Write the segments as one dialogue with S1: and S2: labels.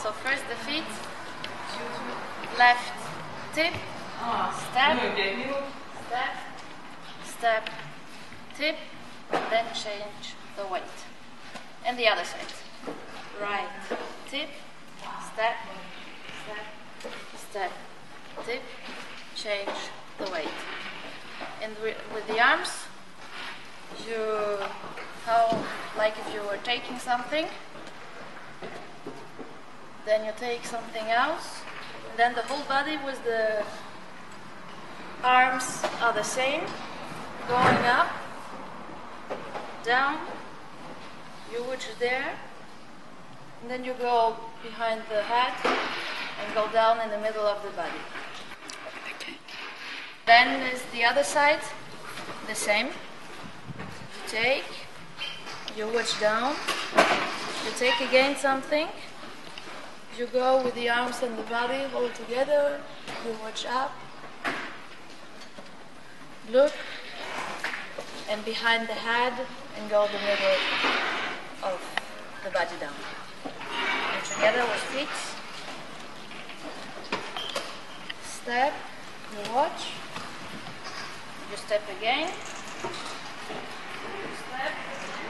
S1: So first the feet, left tip, step, step, step, tip, then change the weight. And the other side. Right tip, step, step, step, tip, change the weight. And with the arms, like if you were taking something, then you take something else, and then the whole body with the arms are the same, going up, down, you reach there, and then you go behind the head and go down in the middle of the body. Okay. Then is the other side, the same. You take, you reach down, you take again something, you go with the arms and the body all together, you watch up, look, and behind the head, and go the middle of the body down. And together with feet, step, you watch, you step again, you step,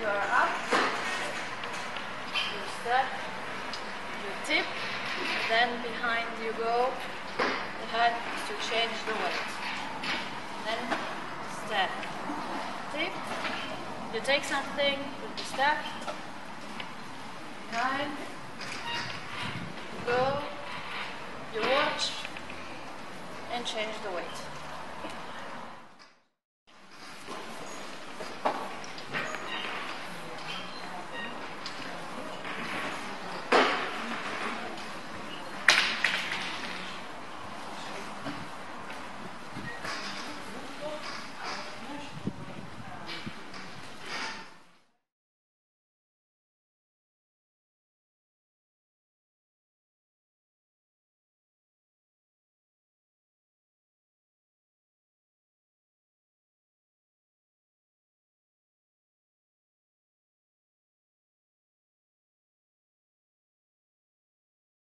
S1: you are up, you step, you tip, then behind you go the head to change the weight. Then step, tip, you take something with the step, behind, go, you watch, and change the weight.